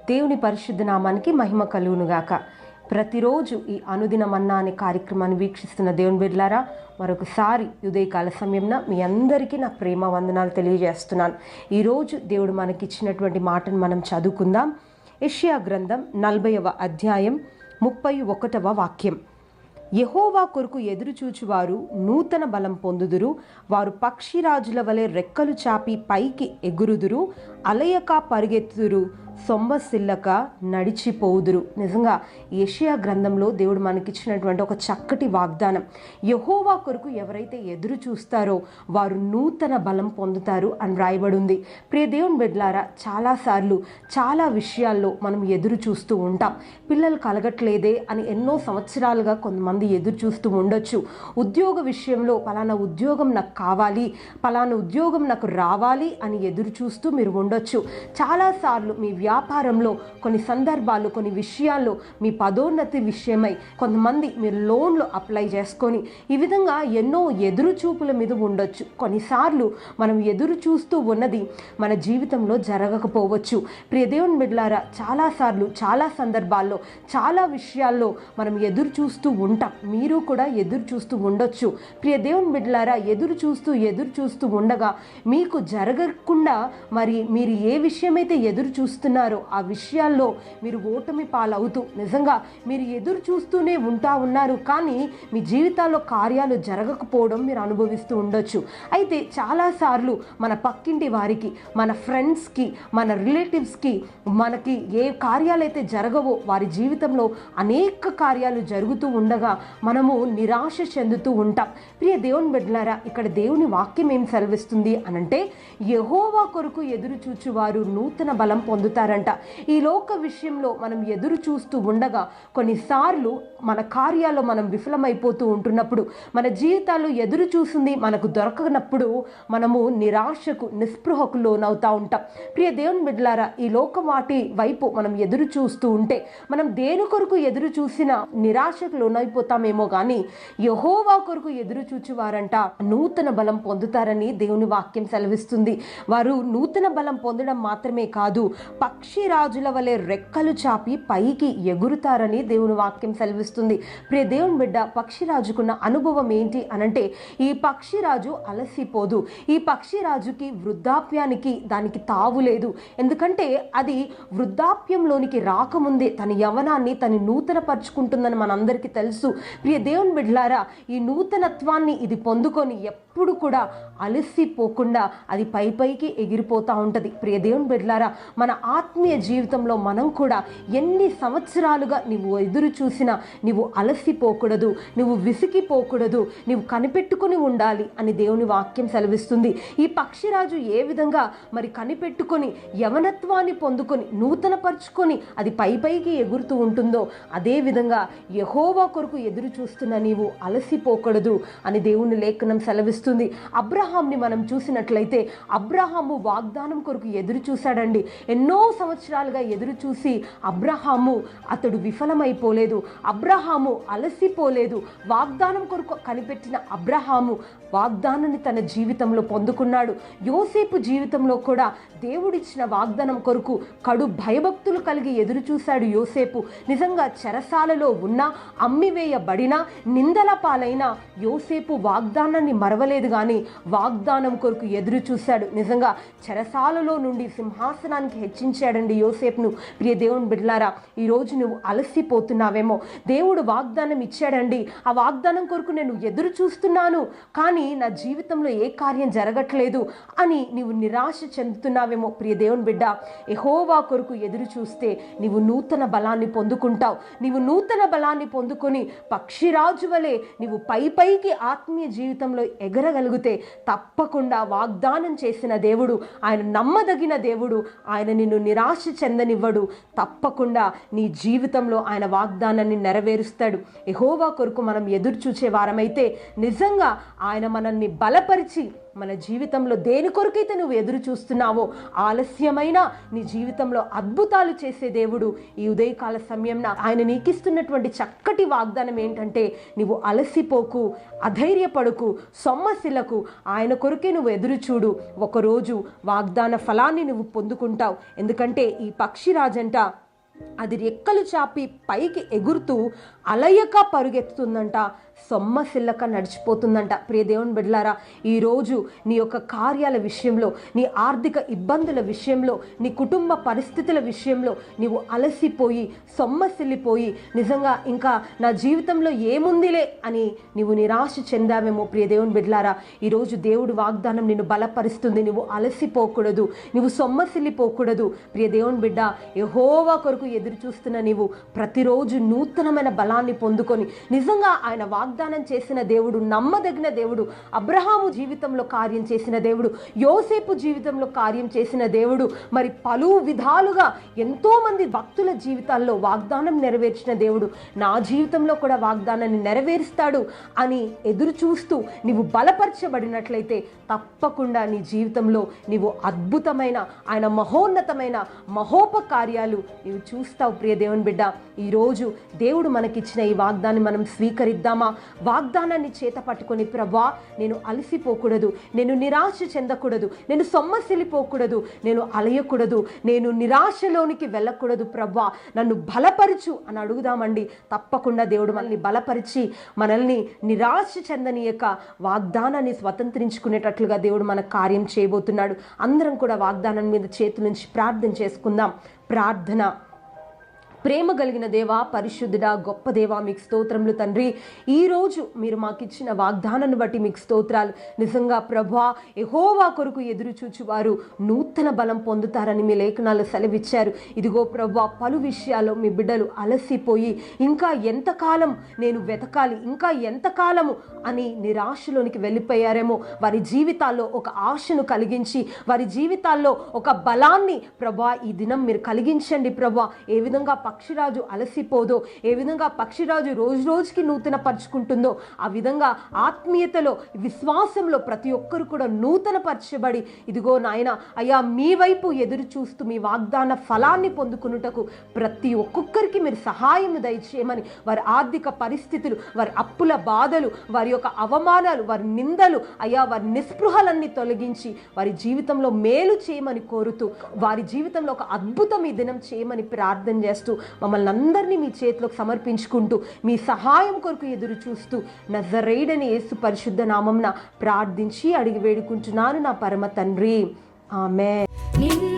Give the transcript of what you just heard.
దేవుని పరిశుద్ధ నామానికి మహిమ కలుగునుగాక. ప్రతిరోజు ఈ అనుదిన మన్నా అనే కార్యక్రమాన్ని వీక్షిస్తున్న దేవుని బిడ్డలారా, మరొకసారి ఉదయకాల సమయంన మీ అందరికీ నా ప్రేమ వందనాలు తెలియజేస్తున్నాను. ఈరోజు దేవుడు మనకిచ్చినటువంటి మాటను మనం చదువుకుందాం. యెషయా గ్రంథం 40వ అధ్యాయం 31వ వాక్యం. యెహోవా కొరకు ఎదురుచూచువారు నూతన బలం పొందుదురు, వారు పక్షిరాజుల వలె రెక్కలు చాపి పైకి ఎగురుదురు, అలయక పరిగెత్తుదురు, సొమ్మసిల్లక నడిచిపోవుదురు. నిజంగా యెషయా గ్రంథంలో దేవుడు మనకిచ్చినటువంటి ఒక చక్కటి వాగ్దానం. యెహోవా కొరకు ఎవరైతే ఎదురు చూస్తారో వారు నూతన బలం పొందుతారు అని రాయబడి ఉంది. ప్రియ దేవుని బిడ్డలారా, చాలాసార్లు చాలా విషయాల్లో మనం ఎదురు చూస్తూ ఉంటాం. పిల్లలు కలగట్లేదే అని ఎన్నో సంవత్సరాలుగా కొంతమంది ఎదురు చూస్తూ ఉండొచ్చు. ఉద్యోగ విషయంలో పలానా ఉద్యోగం నాకు కావాలి, పలానా ఉద్యోగం నాకు రావాలి అని ఎదురు చూస్తూ మీరు ఉండొచ్చు. చాలాసార్లు మీ వ్యాపారంలో కొన్ని సందర్భాల్లో కొన్ని విషయాల్లో మీ పదోన్నతి విషయమై కొంతమంది మీరు లోన్లు అప్లై చేసుకొని ఈ విధంగా ఎన్నో ఎదురు చూపుల మీద ఉండొచ్చు. కొన్నిసార్లు మనం ఎదురు చూస్తూ ఉన్నది మన జీవితంలో జరగకపోవచ్చు. ప్రియ దేవుని బిడ్డలారా, చాలాసార్లు చాలా సందర్భాల్లో చాలా విషయాల్లో మనం ఎదురు చూస్తూ ఉంటాం. మీరు కూడా ఎదురు చూస్తూ ఉండొచ్చు. ప్రియ దేవుని బిడ్డలారా, ఎదురు చూస్తూ ఉండగా మీకు జరగకుండా మరి మీరు ఏ విషయమైతే ఎదురు చూస్తున్నారో ఆ విషయాల్లో మీరు ఓటమి పాలవుతూ నిజంగా మీరు ఎదురు చూస్తూనే ఉన్నారు, కానీ మీ జీవితాల్లో కార్యాలు జరగకపోవడం మీరు అనుభవిస్తూ ఉండొచ్చు. అయితే చాలాసార్లు మన పక్కింటి వారికి, మన ఫ్రెండ్స్కి, మన రిలేటివ్స్కి మనకి ఏ కార్యాలైతే జరగవో వారి జీవితంలో అనేక కార్యాలు జరుగుతూ ఉండగా మనము నిరాశ చెందుతూ ఉంటాం. ప్రియ దేవుని బిడ్డలారా, ఇక్కడ దేవుని వాక్యం ఏం సెలవిస్తుంది అనంటే, యెహోవా కొరకు ఎదురు చూచువారు నూతన బలం పొందుతారంట. ఈ లోక విషయంలో మనం ఎదురు చూస్తూ ఉండగా కొన్నిసార్లు మన కార్యాల్లో మనం విఫలమైపోతూ ఉంటున్నప్పుడు, మన జీవితాల్లో ఎదురు చూసింది మనకు దొరకనప్పుడు మనము నిరాశకు నిస్పృహకు లోనవుతూ ఉంటాం. ప్రియ దేవుని బిడ్డలారా, ఈ లోక వాటి వైపు మనం ఎదురు చూస్తూ ఉంటే మనం దేని కొరకు ఎదురు చూసినా నిరాశకు లోనైపోతామేమో కానీ యెహోవా కొరకు ఎదురు చూచువారంట నూతన బలం పొందుతారని దేవుని వాక్యం సెలవిస్తుంది. వారు నూతన బలం పొందడం మాత్రమే కాదు, పక్షిరాజుల వలె రెక్కలు చాపి పైకి ఎగురుతారని దేవుని వాక్యం సెలవిస్తుంది. ప్రియ దేవుని బిడ్డ, పక్షిరాజుకున్న అనుభవం ఏంటి అనంటే, ఈ పక్షిరాజు అలసిపోదు. ఈ పక్షిరాజుకి వృద్ధాప్యానికి దానికి తావు లేదు. ఎందుకంటే అది వృద్ధాప్యంలోనికి రాకముందే తన యవనాన్ని తను నూతన పరుచుకుంటుందని మనందరికీ తెలుసు. ప్రియ దేవుని బిడ్డలారా, ఈ నూతనత్వాన్ని ఇది పొందుకొని ఎప్పుడు కూడా అలసిపోకుండా అది పైకి ఎగిరిపోతూ ఉంటుంది. ప్రియ దేవుని బిడ్డలారా, మన ఆత్మీయ జీవితంలో మనం కూడా ఎన్ని సంవత్సరాలుగా నువ్వు ఎదురు చూసినా నువ్వు అలసిపోకూడదు, నువ్వు విసిగిపోకూడదు, నువ్వు కనిపెట్టుకుని ఉండాలి అని దేవుని వాక్యం సెలవిస్తుంది. ఈ పక్షిరాజు ఏ విధంగా మరి కనిపెట్టుకొని యవనత్వాన్ని పొందుకొని నూతనపరుచుకొని అది పైకి ఎగురుతూ ఉంటుందో, అదే విధంగా యెహోవా కొరకు ఎదురు చూస్తున్న నీవు అలసిపోకూడదు అని దేవుని లేఖనం సెలవిస్తుంది. అబ్రహాంని మనం చూసినట్లయితే అబ్రహాము వాగ్దానం కొరకు ఎదురు చూశాడండి. ఎన్నో సంవత్సరాలుగా ఎదురు చూసి అతడు విఫలమైపోలేదు. అబ్రహాము అలసిపోలేదు. వాగ్దానం కొరకు కనిపెట్టిన అబ్రహాము వాగ్దానాన్ని తన జీవితంలో పొందుకున్నాడు. యోసేపు జీవితంలో కూడా దేవుడిచ్చిన వాగ్దానం కొరకు కడు భయభక్తులు కలిగి ఎదురు చూశాడు యోసేపు. నిజంగా చెరసాలలో ఉన్న, అమ్మివేయబడిన, నిందల పాలైన యోసేపు వాగ్దానాన్ని మరవలేదు, కానీ వాగ్దానం కొరకు ఎదురు చూశాడు. నిజంగా చెరసాలలో నుండి సింహాసనానికి హెచ్చించాడండి యోసేపును. ప్రియ దేవుని బిడ్డలారా, ఈరోజు నువ్వు అలసిపోతున్నావేమో. దేవుడు వాగ్దానం ఇచ్చాడండి, ఆ వాగ్దానం కొరకు నేను ఎదురు చూస్తున్నాను, కానీ నా జీవితంలో ఏ కార్యం జరగట్లేదు అని నీవు నిరాశ చెందుతున్నావేమో. ప్రియ దేవుని బిడ్డ, యెహోవా కొరకు ఎదురు చూస్తే నీవు నూతన బలాన్ని పొందుకుంటావు. నీవు నూతన బలాన్ని పొందుకొని పక్షిరాజు వలె నీవు పైకి ఆత్మీయ జీవితంలో ఎగరగలిగితే తప్పకుండా వాగ్దానం చేసిన దేవుడు, ఆయన నమ్మదగిన దేవుడు, ఆయన నిన్ను నిరాశ చెందనివ్వడు. తప్పకుండా నీ జీవితంలో ఆయన వాగ్దానాన్ని నెరవేరుస్తాడు. యెహోవా కొరకు మనం ఎదురు చూచే వారమైతే నిజంగా ఆయన మనల్ని బలపరిచి మన జీవితంలో దేని కొరకైతే నువ్వు ఎదురు చూస్తున్నావో ఆలస్యమైన నీ జీవితంలో అద్భుతాలు చేసే దేవుడు ఈ ఉదయకాల సమయంలో ఆయన నీకిస్తున్నటువంటి చక్కటి వాగ్దానం ఏంటంటే, నువ్వు అలసిపోకు, అధైర్యపడుకు, సొమ్మసిల్లకు. ఆయన కొరకే నువ్వు ఎదురు చూడు. ఒకరోజు వాగ్దాన ఫలాన్ని నువ్వు పొందుకుంటావు. ఎందుకంటే ఈ పక్షిరాజంట అది రెక్కలు చాపి పైకి ఎగురుతూ అలయక పరుగెత్తుతుందంట, సొమ్మసిల్లక నడిచిపోతుందంట. ప్రియ దేవుని బిడ్డలారా, ఈరోజు నీ యొక్క కార్యాల విషయంలో, నీ ఆర్థిక ఇబ్బందుల విషయంలో, నీ కుటుంబ పరిస్థితుల విషయంలో నీవు అలసిపోయి సొమ్మసిల్లిపోయి నిజంగా ఇంకా నా జీవితంలో ఏముందిలే అని నీవు నిరాశ చెందావేమో. ప్రియ దేవుని బిడ్డలారా, ఈరోజు దేవుడు వాగ్దానం నిన్ను బలపరుస్తుంది. నువ్వు అలసిపోకూడదు, నువ్వు సొమ్మసిల్లిపోకూడదు. ప్రియ దేవుని బిడ్డ, యెహోవా కొరకు ఎదురు చూస్తున్న నీవు ప్రతిరోజు నూతనమైన బలాన్ని పొందుకొని నిజంగా ఆయన వాగ్దానం చేసిన దేవుడు నమ్మదగిన దేవుడు. అబ్రహాము జీవితంలో కార్యం చేసిన దేవుడు, యోసేపు జీవితంలో కార్యం చేసిన దేవుడు, మరి పలు విధాలుగా ఎంతో మంది భక్తుల జీవితాల్లో వాగ్దానం నెరవేర్చిన దేవుడు నా జీవితంలో కూడా వాగ్దానాన్ని నెరవేరుస్తాడు అని ఎదురు చూస్తూ నీవు బలపరచబడినట్లయితే తప్పకుండా నీ జీవితంలో నీవు అద్భుతమైన ఆయన మహోన్నతమైన మహోపకార్యాలు నీవు చూస్తావు. ప్రియ దేవుని బిడ్డ, ఈరోజు దేవుడు మనకిచ్చిన ఈ వాగ్దాన్ని మనం స్వీకరిద్దామా? వాగ్దానాన్ని చేత పట్టుకొని, ప్రభా నేను అలసిపోకూడదు, నేను నిరాశ చెందకూడదు, నేను సొమ్మసిల్లిపోకూడదు, నేను అలయకూడదు, నేను నిరాశలోనికి వెళ్ళకూడదు, ప్రభా నన్ను బలపరచు అని అడుగుదామండి. తప్పకుండా దేవుడు మనల్ని బలపరిచి మనల్ని నిరాశ చెందనీయక వాగ్దానాన్ని స్వతంత్రించుకునేటట్లుగా దేవుడు మన కార్యం చేయబోతున్నాడు. అందరం కూడా వాగ్దానం మీద చేతుల నుంచి ప్రార్థన చేసుకుందాం. ప్రార్థన. ప్రేమ కలిగిన దేవా, పరిశుద్ధుడా, గొప్ప దేవా, మీకు స్తోత్రములు తండ్రి. ఈరోజు మీరు మాకు ఇచ్చిన వాగ్దానాన్ని బట్టి మీకు స్తోత్రాలు. నిజంగా ప్రభా, యెహోవా కొరకు ఎదురు చూచువారు నూతన బలం పొందుతారని మీ లేఖనాలు సెలవిచ్చారు. ఇదిగో ప్రభా, పలు విషయాల్లో మీ బిడ్డలు అలసిపోయి ఇంకా ఎంతకాలం నేను వెతకాలి, ఇంకా ఎంతకాలము అని నిరాశలోనికి వెళ్ళిపోయారేమో. వారి జీవితాల్లో ఒక ఆశను కలిగించి, వారి జీవితాల్లో ఒక బలాన్ని ప్రభా ఈ దినం మీరు కలిగించండి. ప్రభా, ఏ విధంగా పక్షిరాజు అలసిపోదో, ఏ విధంగా పక్షిరాజు రోజు రోజుకి నూతన పరుచుకుంటుందో, ఆ విధంగా ఆత్మీయతలో, విశ్వాసంలో ప్రతి ఒక్కరు కూడా నూతన పరచబడి ఇదిగో నాయన అయ్యా మీ వైపు ఎదురు చూస్తూ మీ వాగ్దాన ఫలాన్ని పొందుకున్నటకు ప్రతి ఒక్కొక్కరికి మీరు సహాయం దయచేయమని, వారి ఆర్థిక పరిస్థితులు, వారి అప్పుల బాధలు, వారి యొక్క అవమానాలు, వారి నిందలు, అయ్యా వారి నిస్పృహలన్నీ తొలగించి వారి జీవితంలో మేలు చేయమని కోరుతూ, వారి జీవితంలో ఒక అద్భుతం ఈ దినం చేయమని ప్రార్థన చేస్తూ మమ్మల్ని అందరినీ మీ చేతిలోకి సమర్పించుకుంటూ మీ సహాయం కొరకు ఎదురు చూస్తూ నజరేయుడైన యేసు పరిశుద్ధ నామమున ప్రార్థించి అడిగి వేడుకుంటున్నాను నా పరమ తండ్రి. ఆమేన్.